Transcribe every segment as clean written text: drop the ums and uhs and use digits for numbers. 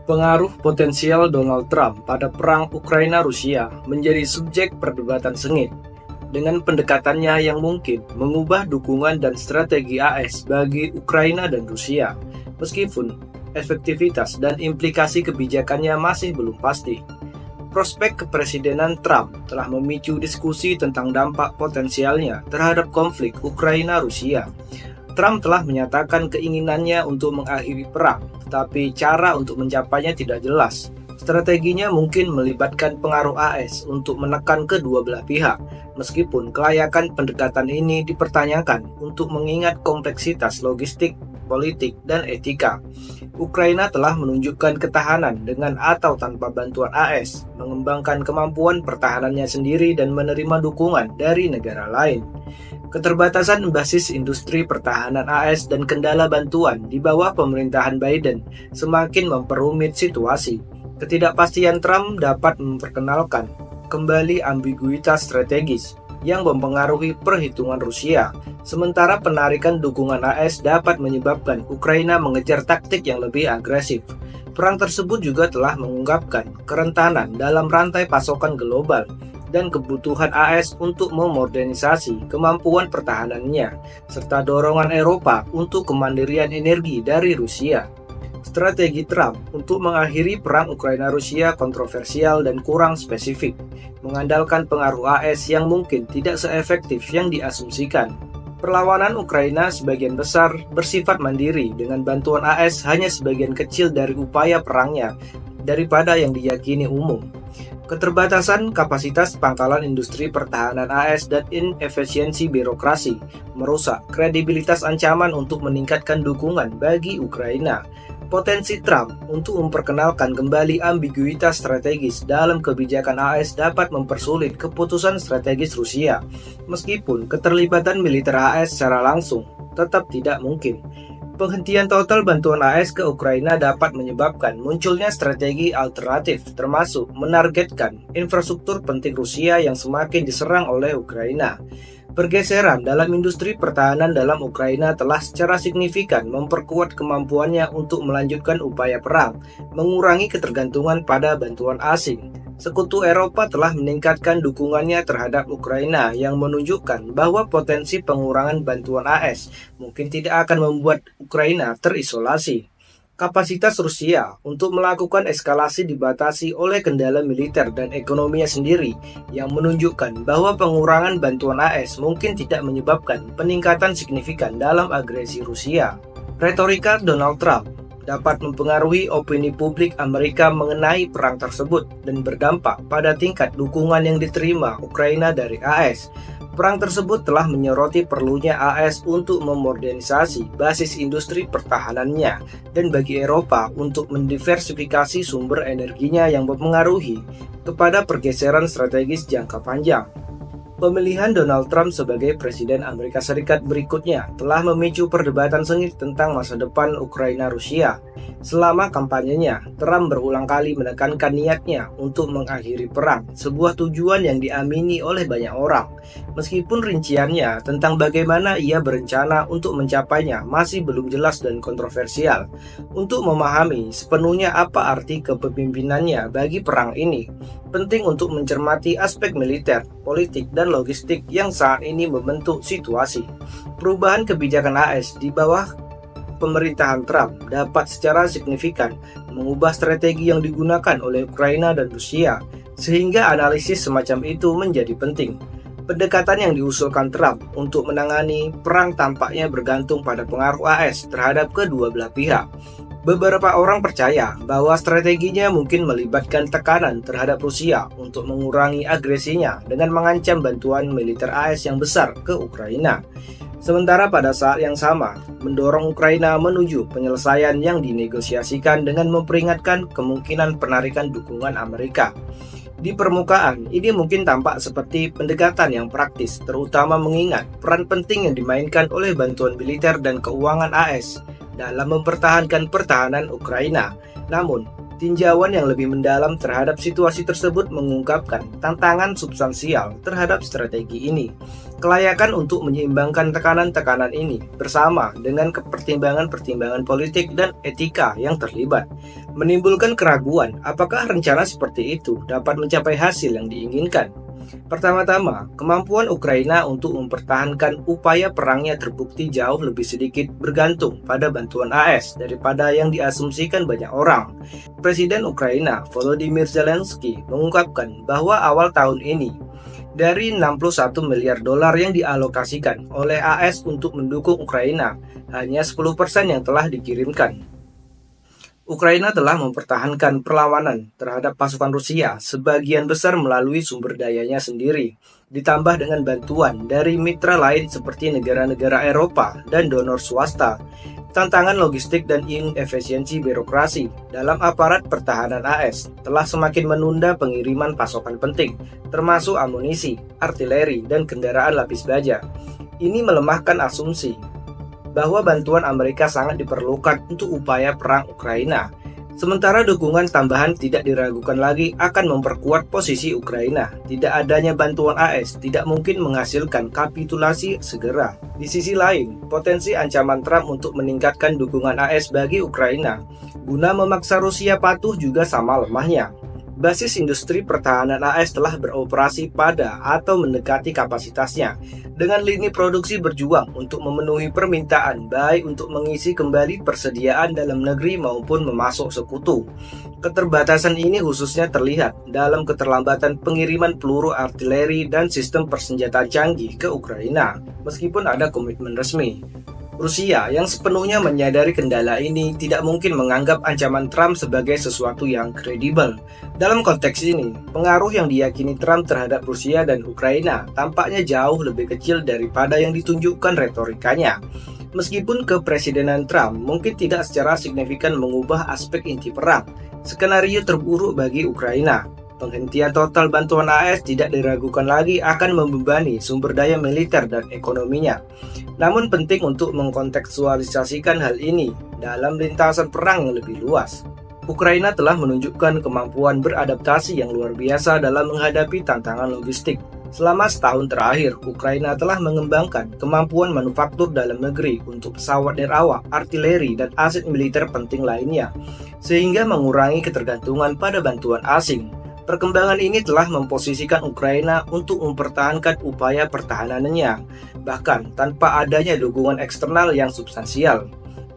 Pengaruh potensial Donald Trump pada perang Ukraina-Rusia menjadi subjek perdebatan sengit, dengan pendekatannya yang mungkin mengubah dukungan dan strategi AS bagi Ukraina dan Rusia, meskipun efektivitas dan implikasi kebijakannya masih belum pasti. Prospek kepresidenan Trump telah memicu diskusi tentang dampak potensialnya terhadap konflik Ukraina-Rusia. Trump telah menyatakan keinginannya untuk mengakhiri perang, tetapi cara untuk mencapainya tidak jelas. Strateginya mungkin melibatkan pengaruh AS untuk menekan kedua belah pihak, meskipun kelayakan pendekatan ini dipertanyakan untuk mengingat kompleksitas logistik, politik, dan etika. Ukraina telah menunjukkan ketahanan dengan atau tanpa bantuan AS, mengembangkan kemampuan pertahanannya sendiri dan menerima dukungan dari negara lain. Keterbatasan basis industri pertahanan AS dan kendala bantuan di bawah pemerintahan Biden semakin memperumit situasi. Ketidakpastian Trump dapat memperkenalkan kembali ambiguitas strategis yang mempengaruhi perhitungan Rusia, sementara penarikan dukungan AS dapat menyebabkan Ukraina mengejar taktik yang lebih agresif. Perang tersebut juga telah mengungkapkan kerentanan dalam rantai pasokan global dan kebutuhan AS untuk memodernisasi kemampuan pertahanannya, serta dorongan Eropa untuk kemandirian energi dari Rusia. Strategi Trump untuk mengakhiri perang Ukraina-Rusia kontroversial dan kurang spesifik, mengandalkan pengaruh AS yang mungkin tidak seefektif yang diasumsikan. Perlawanan Ukraina sebagian besar bersifat mandiri dengan bantuan AS hanya sebagian kecil dari upaya perangnya daripada yang diyakini umum. Keterbatasan kapasitas pangkalan industri pertahanan AS dan inefisiensi birokrasi merusak kredibilitas ancaman untuk meningkatkan dukungan bagi Ukraina. Potensi Trump untuk memperkenalkan kembali ambiguitas strategis dalam kebijakan AS dapat mempersulit keputusan strategis Rusia, meskipun keterlibatan militer AS secara langsung tetap tidak mungkin. Penghentian total bantuan AS ke Ukraina dapat menyebabkan munculnya strategi alternatif, termasuk menargetkan infrastruktur penting Rusia yang semakin diserang oleh Ukraina. Pergeseran dalam industri pertahanan dalam Ukraina telah secara signifikan memperkuat kemampuannya untuk melanjutkan upaya perang, mengurangi ketergantungan pada bantuan asing. Sekutu Eropa telah meningkatkan dukungannya terhadap Ukraina yang menunjukkan bahwa potensi pengurangan bantuan AS mungkin tidak akan membuat Ukraina terisolasi. Kapasitas Rusia untuk melakukan eskalasi dibatasi oleh kendala militer dan ekonominya sendiri yang menunjukkan bahwa pengurangan bantuan AS mungkin tidak menyebabkan peningkatan signifikan dalam agresi Rusia. Retorika Donald Trump dapat mempengaruhi opini publik Amerika mengenai perang tersebut dan berdampak pada tingkat dukungan yang diterima Ukraina dari AS. Perang tersebut telah menyoroti perlunya AS untuk memodernisasi basis industri pertahanannya dan bagi Eropa untuk mendiversifikasi sumber energinya yang mempengaruhi kepada pergeseran strategis jangka panjang. Pemilihan Donald Trump sebagai Presiden Amerika Serikat berikutnya telah memicu perdebatan sengit tentang masa depan Ukraina-Rusia. Selama kampanyenya, Trump berulang kali menekankan niatnya untuk mengakhiri perang, sebuah tujuan yang diamini oleh banyak orang. Meskipun rinciannya tentang bagaimana ia berencana untuk mencapainya masih belum jelas dan kontroversial. Untuk memahami sepenuhnya apa arti kepemimpinannya bagi perang ini, penting untuk mencermati aspek militer, politik, dan logistik yang saat ini membentuk situasi. Perubahan kebijakan AS di bawah pemerintahan Trump dapat secara signifikan mengubah strategi yang digunakan oleh Ukraina dan Rusia, sehingga analisis semacam itu menjadi penting. Pendekatan yang diusulkan Trump untuk menangani perang tampaknya bergantung pada pengaruh AS terhadap kedua belah pihak. Beberapa orang percaya bahwa strateginya mungkin melibatkan tekanan terhadap Rusia untuk mengurangi agresinya dengan mengancam bantuan militer AS yang besar ke Ukraina. Sementara pada saat yang sama, mendorong Ukraina menuju penyelesaian yang dinegosiasikan dengan memperingatkan kemungkinan penarikan dukungan Amerika. Di permukaan, ini mungkin tampak seperti pendekatan yang praktis, terutama mengingat peran penting yang dimainkan oleh bantuan militer dan keuangan AS dalam mempertahankan pertahanan Ukraina. Namun, tinjauan yang lebih mendalam terhadap situasi tersebut mengungkapkan tantangan substansial terhadap strategi ini. Kelayakan untuk menyeimbangkan tekanan-tekanan ini bersama dengan pertimbangan-pertimbangan politik dan etika yang terlibat menimbulkan keraguan apakah rencana seperti itu dapat mencapai hasil yang diinginkan. Pertama-tama, kemampuan Ukraina untuk mempertahankan upaya perangnya terbukti jauh lebih sedikit bergantung pada bantuan AS daripada yang diasumsikan banyak orang. Presiden Ukraina Volodymyr Zelensky mengungkapkan bahwa awal tahun ini dari 61 miliar dolar yang dialokasikan oleh AS untuk mendukung Ukraina, hanya 10% yang telah dikirimkan. Ukraina telah mempertahankan perlawanan terhadap pasukan Rusia sebagian besar melalui sumber dayanya sendiri, ditambah dengan bantuan dari mitra lain seperti negara-negara Eropa dan donor swasta. Tantangan logistik dan inefisiensi birokrasi dalam aparat pertahanan AS telah semakin menunda pengiriman pasokan penting, termasuk amunisi, artileri, dan kendaraan lapis baja. Ini melemahkan asumsi bahwa bantuan Amerika sangat diperlukan untuk upaya perang Ukraina. Sementara dukungan tambahan tidak diragukan lagi akan memperkuat posisi Ukraina. Tidak adanya bantuan AS tidak mungkin menghasilkan kapitulasi segera. Di sisi lain, potensi ancaman Trump untuk meningkatkan dukungan AS bagi Ukraina guna memaksa Rusia patuh juga sama lemahnya. Basis industri pertahanan AS telah beroperasi pada atau mendekati kapasitasnya, dengan lini produksi berjuang untuk memenuhi permintaan baik untuk mengisi kembali persediaan dalam negeri maupun memasok sekutu. Keterbatasan ini khususnya terlihat dalam keterlambatan pengiriman peluru artileri dan sistem persenjataan canggih ke Ukraina, meskipun ada komitmen resmi. Rusia yang sepenuhnya menyadari kendala ini tidak mungkin menganggap ancaman Trump sebagai sesuatu yang kredibel. Dalam konteks ini, pengaruh yang diyakini Trump terhadap Rusia dan Ukraina tampaknya jauh lebih kecil daripada yang ditunjukkan retorikanya. Meskipun kepresidenan Trump mungkin tidak secara signifikan mengubah aspek inti perang, skenario terburuk bagi Ukraina, penghentian total bantuan AS tidak diragukan lagi akan membebani sumber daya militer dan ekonominya. Namun penting untuk mengkontekstualisasikan hal ini dalam lintasan perang yang lebih luas. Ukraina telah menunjukkan kemampuan beradaptasi yang luar biasa dalam menghadapi tantangan logistik. Selama setahun terakhir, Ukraina telah mengembangkan kemampuan manufaktur dalam negeri untuk pesawat nirawak, artileri, dan aset militer penting lainnya, sehingga mengurangi ketergantungan pada bantuan asing. Perkembangan ini telah memposisikan Ukraina untuk mempertahankan upaya pertahanannya, bahkan tanpa adanya dukungan eksternal yang substansial.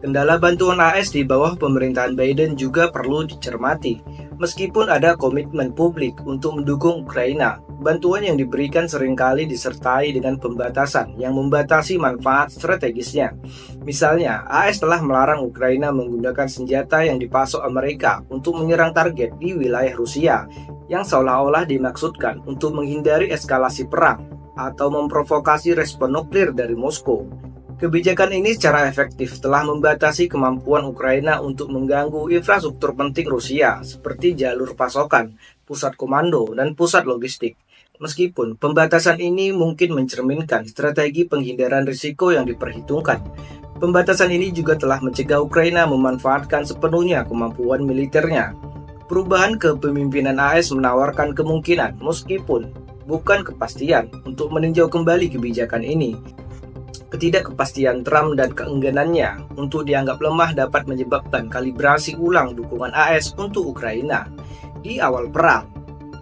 Kendala bantuan AS di bawah pemerintahan Biden juga perlu dicermati. Meskipun ada komitmen publik untuk mendukung Ukraina, bantuan yang diberikan seringkali disertai dengan pembatasan yang membatasi manfaat strategisnya. Misalnya, AS telah melarang Ukraina menggunakan senjata yang dipasok Amerika untuk menyerang target di wilayah Rusia, yang seolah-olah dimaksudkan untuk menghindari eskalasi perang atau memprovokasi respon nuklir dari Moskow. Kebijakan ini secara efektif telah membatasi kemampuan Ukraina untuk mengganggu infrastruktur penting Rusia seperti jalur pasokan, pusat komando, dan pusat logistik. Meskipun pembatasan ini mungkin mencerminkan strategi penghindaran risiko yang diperhitungkan, pembatasan ini juga telah mencegah Ukraina memanfaatkan sepenuhnya kemampuan militernya. Perubahan kepemimpinan AS menawarkan kemungkinan, meskipun bukan kepastian, untuk meninjau kembali kebijakan ini. Ketidakkepastian Trump dan keengganannya untuk dianggap lemah dapat menyebabkan kalibrasi ulang dukungan AS untuk Ukraina. Di awal perang,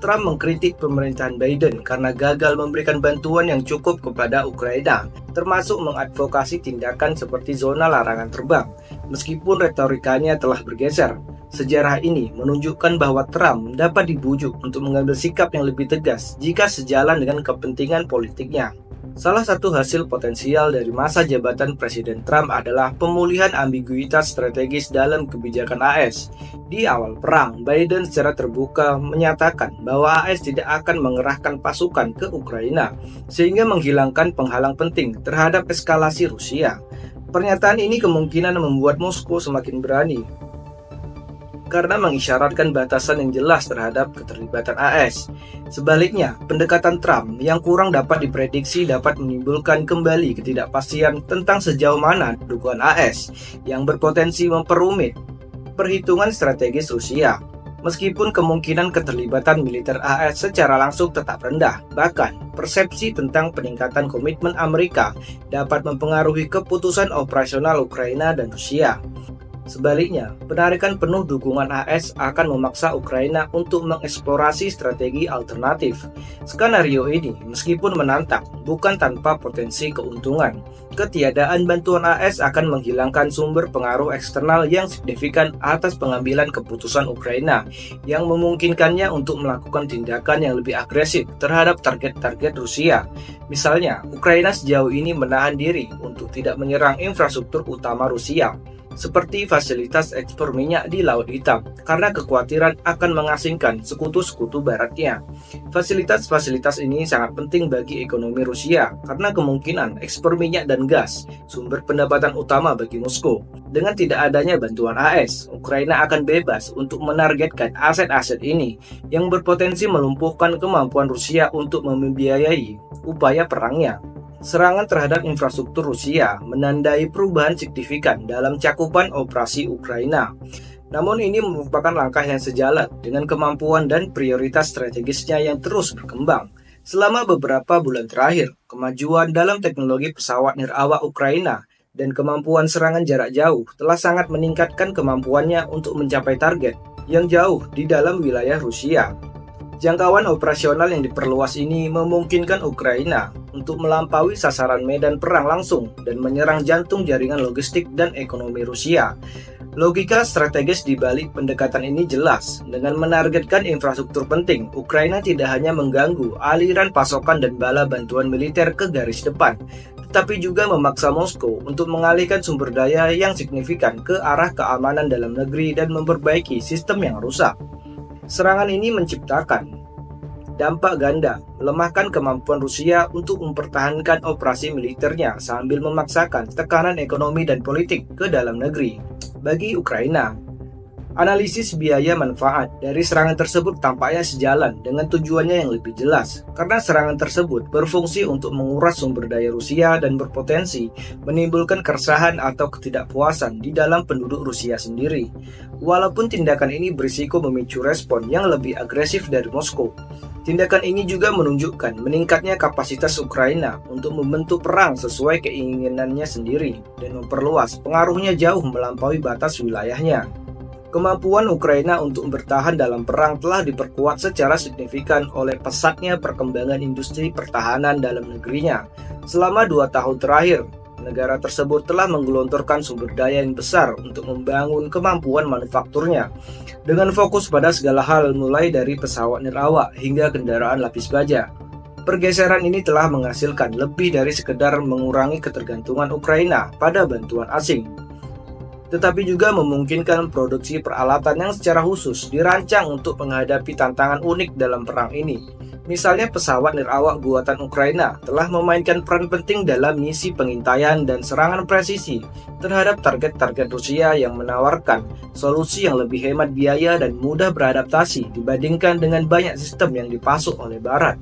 Trump mengkritik pemerintahan Biden karena gagal memberikan bantuan yang cukup kepada Ukraina, termasuk mengadvokasi tindakan seperti zona larangan terbang. Meskipun retorikanya telah bergeser, sejarah ini menunjukkan bahwa Trump dapat dibujuk untuk mengambil sikap yang lebih tegas jika sejalan dengan kepentingan politiknya. Salah satu hasil potensial dari masa jabatan Presiden Trump adalah pemulihan ambiguitas strategis dalam kebijakan AS. Di awal perang, Biden secara terbuka menyatakan bahwa AS tidak akan mengerahkan pasukan ke Ukraina, sehingga menghilangkan penghalang penting terhadap eskalasi Rusia. Pernyataan ini kemungkinan membuat Moskow semakin berani, karena mengisyaratkan batasan yang jelas terhadap keterlibatan AS. Sebaliknya, pendekatan Trump yang kurang dapat diprediksi dapat menimbulkan kembali ketidakpastian tentang sejauh mana dukungan AS yang berpotensi memperumit perhitungan strategis Rusia. Meskipun kemungkinan keterlibatan militer AS secara langsung tetap rendah, bahkan persepsi tentang peningkatan komitmen Amerika dapat mempengaruhi keputusan operasional Ukraina dan Rusia. Sebaliknya, penarikan penuh dukungan AS akan memaksa Ukraina untuk mengeksplorasi strategi alternatif. Skenario ini, meskipun menantang, bukan tanpa potensi keuntungan. Ketiadaan bantuan AS akan menghilangkan sumber pengaruh eksternal yang signifikan atas pengambilan keputusan Ukraina, yang memungkinkannya untuk melakukan tindakan yang lebih agresif terhadap target-target Rusia. Misalnya, Ukraina sejauh ini menahan diri untuk tidak menyerang infrastruktur utama Rusia, seperti fasilitas ekspor minyak di Laut Hitam, karena kekhawatiran akan mengasingkan sekutu-sekutu baratnya. Fasilitas-fasilitas ini sangat penting bagi ekonomi Rusia, karena kemungkinan ekspor minyak dan gas, sumber pendapatan utama bagi Moskow. Dengan tidak adanya bantuan AS, Ukraina akan bebas untuk menargetkan aset-aset ini, yang berpotensi melumpuhkan kemampuan Rusia untuk membiayai upaya perangnya. Serangan terhadap infrastruktur Rusia menandai perubahan signifikan dalam cakupan operasi Ukraina. Namun ini merupakan langkah yang sejalan dengan kemampuan dan prioritas strategisnya yang terus berkembang. Selama beberapa bulan terakhir, kemajuan dalam teknologi pesawat nirawak Ukraina dan kemampuan serangan jarak jauh telah sangat meningkatkan kemampuannya untuk mencapai target yang jauh di dalam wilayah Rusia. Jangkauan operasional yang diperluas ini memungkinkan Ukraina untuk melampaui sasaran medan perang langsung dan menyerang jantung jaringan logistik dan ekonomi Rusia. Logika strategis di balik pendekatan ini jelas. Dengan menargetkan infrastruktur penting, Ukraina tidak hanya mengganggu aliran pasokan dan bala bantuan militer ke garis depan, tetapi juga memaksa Moskow untuk mengalihkan sumber daya yang signifikan ke arah keamanan dalam negeri dan memperbaiki sistem yang rusak. Serangan ini menciptakan dampak ganda, melemahkan kemampuan Rusia untuk mempertahankan operasi militernya sambil memaksakan tekanan ekonomi dan politik ke dalam negeri. Bagi Ukraina, analisis biaya manfaat dari serangan tersebut tampaknya sejalan dengan tujuannya yang lebih jelas, karena serangan tersebut berfungsi untuk menguras sumber daya Rusia dan berpotensi menimbulkan keresahan atau ketidakpuasan di dalam penduduk Rusia sendiri. Walaupun tindakan ini berisiko memicu respon yang lebih agresif dari Moskow, tindakan ini juga menunjukkan meningkatnya kapasitas Ukraina untuk membentuk perang sesuai keinginannya sendiri dan memperluas pengaruhnya jauh melampaui batas wilayahnya. Kemampuan Ukraina untuk bertahan dalam perang telah diperkuat secara signifikan oleh pesatnya perkembangan industri pertahanan dalam negerinya. Selama 2 tahun terakhir, negara tersebut telah menggelontorkan sumber daya yang besar untuk membangun kemampuan manufakturnya, dengan fokus pada segala hal mulai dari pesawat nirawak hingga kendaraan lapis baja. Pergeseran ini telah menghasilkan lebih dari sekedar mengurangi ketergantungan Ukraina pada bantuan asing, tetapi juga memungkinkan produksi peralatan yang secara khusus dirancang untuk menghadapi tantangan unik dalam perang ini. Misalnya pesawat nirawak buatan Ukraina telah memainkan peran penting dalam misi pengintaian dan serangan presisi terhadap target-target Rusia yang menawarkan solusi yang lebih hemat biaya dan mudah beradaptasi dibandingkan dengan banyak sistem yang dipasok oleh Barat.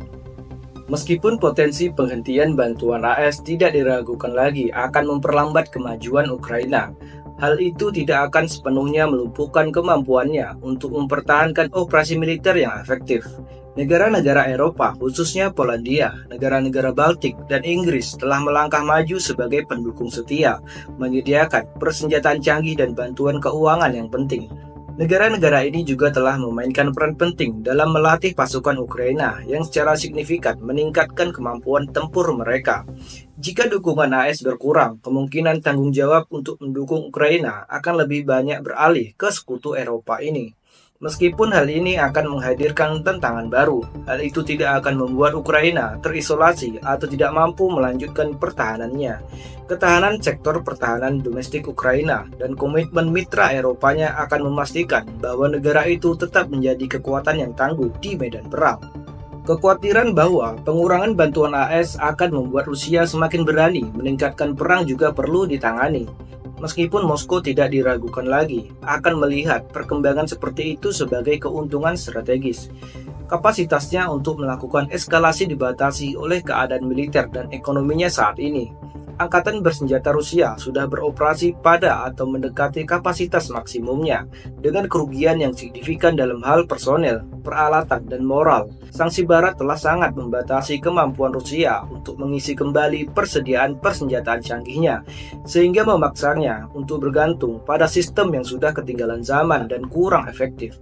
Meskipun potensi penghentian bantuan AS tidak diragukan lagi akan memperlambat kemajuan Ukraina, hal itu tidak akan sepenuhnya melumpuhkan kemampuannya untuk mempertahankan operasi militer yang efektif. Negara-negara Eropa, khususnya Polandia, negara-negara Baltik, dan Inggris telah melangkah maju sebagai pendukung setia, menyediakan persenjataan canggih dan bantuan keuangan yang penting. Negara-negara ini juga telah memainkan peran penting dalam melatih pasukan Ukraina yang secara signifikan meningkatkan kemampuan tempur mereka. Jika dukungan AS berkurang, kemungkinan tanggung jawab untuk mendukung Ukraina akan lebih banyak beralih ke sekutu Eropa ini. Meskipun hal ini akan menghadirkan tantangan baru, hal itu tidak akan membuat Ukraina terisolasi atau tidak mampu melanjutkan pertahanannya. Ketahanan sektor pertahanan domestik Ukraina dan komitmen mitra Eropanya akan memastikan bahwa negara itu tetap menjadi kekuatan yang tangguh di medan perang. Kekhawatiran bahwa pengurangan bantuan AS akan membuat Rusia semakin berani meningkatkan perang juga perlu ditangani. Meskipun Moskow tidak diragukan lagi akan melihat perkembangan seperti itu sebagai keuntungan strategis. Kapasitasnya untuk melakukan eskalasi dibatasi oleh keadaan militer dan ekonominya saat ini. Angkatan bersenjata Rusia sudah beroperasi pada atau mendekati kapasitas maksimumnya, dengan kerugian yang signifikan dalam hal personel, peralatan, dan moral. Sanksi Barat telah sangat membatasi kemampuan Rusia untuk mengisi kembali persediaan persenjataan canggihnya, sehingga memaksanya untuk bergantung pada sistem yang sudah ketinggalan zaman dan kurang efektif.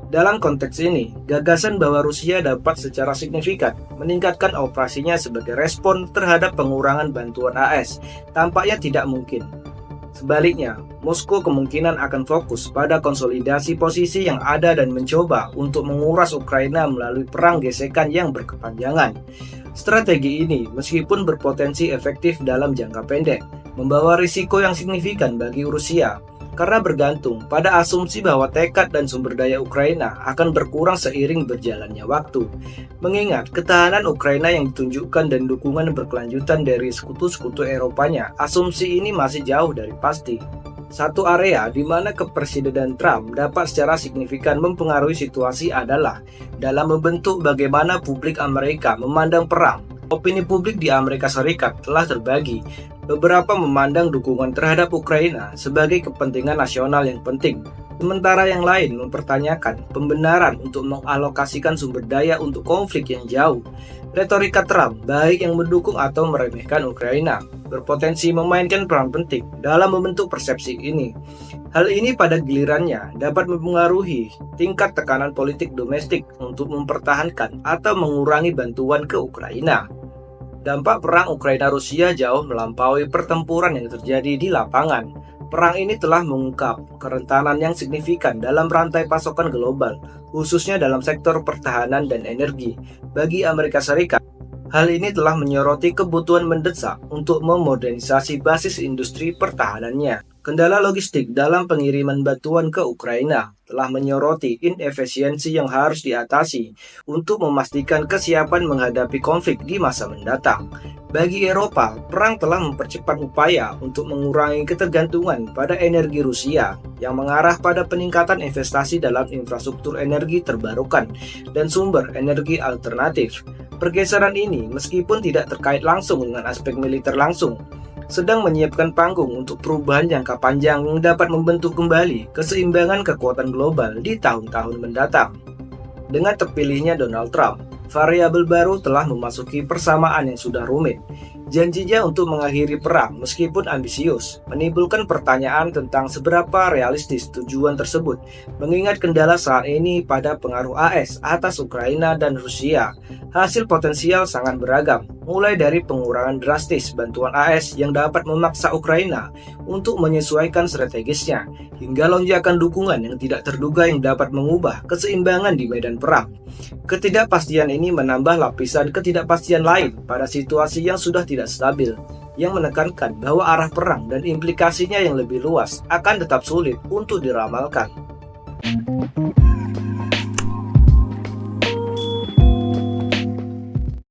Dalam konteks ini, gagasan bahwa Rusia dapat secara signifikan meningkatkan operasinya sebagai respon terhadap pengurangan bantuan AS tampaknya tidak mungkin. Sebaliknya, Moskow kemungkinan akan fokus pada konsolidasi posisi yang ada dan mencoba untuk menguras Ukraina melalui perang gesekan yang berkepanjangan. Strategi ini, meskipun berpotensi efektif dalam jangka pendek, membawa risiko yang signifikan bagi Rusia karena bergantung pada asumsi bahwa tekad dan sumber daya Ukraina akan berkurang seiring berjalannya waktu. Mengingat ketahanan Ukraina yang ditunjukkan dan dukungan berkelanjutan dari sekutu-sekutu Eropanya, asumsi ini masih jauh dari pasti. Satu area di mana kepresidenan Trump dapat secara signifikan mempengaruhi situasi adalah dalam membentuk bagaimana publik Amerika memandang perang. Opini publik di Amerika Serikat telah terbagi. Beberapa memandang dukungan terhadap Ukraina sebagai kepentingan nasional yang penting, sementara yang lain mempertanyakan pembenaran untuk mengalokasikan sumber daya untuk konflik yang jauh. Retorika Trump, baik yang mendukung atau meremehkan Ukraina, berpotensi memainkan peran penting dalam membentuk persepsi ini. Hal ini pada gilirannya dapat mempengaruhi tingkat tekanan politik domestik untuk mempertahankan atau mengurangi bantuan ke Ukraina. Dampak perang Ukraina-Rusia jauh melampaui pertempuran yang terjadi di lapangan. Perang ini telah mengungkap kerentanan yang signifikan dalam rantai pasokan global, khususnya dalam sektor pertahanan dan energi. Bagi Amerika Serikat, hal ini telah menyoroti kebutuhan mendesak untuk memodernisasi basis industri pertahanannya. Kendala logistik dalam pengiriman bantuan ke Ukraina telah menyoroti inefisiensi yang harus diatasi untuk memastikan kesiapan menghadapi konflik di masa mendatang. Bagi Eropa, perang telah mempercepat upaya untuk mengurangi ketergantungan pada energi Rusia yang mengarah pada peningkatan investasi dalam infrastruktur energi terbarukan dan sumber energi alternatif. Pergeseran ini, meskipun tidak terkait langsung dengan aspek militer langsung, sedang menyiapkan panggung untuk perubahan jangka panjang yang dapat membentuk kembali keseimbangan kekuatan global di tahun-tahun mendatang. Dengan terpilihnya Donald Trump, variabel baru telah memasuki persamaan yang sudah rumit. Janjinya untuk mengakhiri perang meskipun ambisius menimbulkan pertanyaan tentang seberapa realistis tujuan tersebut, mengingat kendala saat ini pada pengaruh AS atas Ukraina dan Rusia. Hasil potensial sangat beragam, mulai dari pengurangan drastis bantuan AS yang dapat memaksa Ukraina untuk menyesuaikan strategisnya, hingga lonjakan dukungan yang tidak terduga yang dapat mengubah keseimbangan di medan perang. Ketidakpastian ini menambah lapisan ketidakpastian lain pada situasi yang sudah tidak stabil, yang menekankan bahwa arah perang dan implikasinya yang lebih luas akan tetap sulit untuk diramalkan.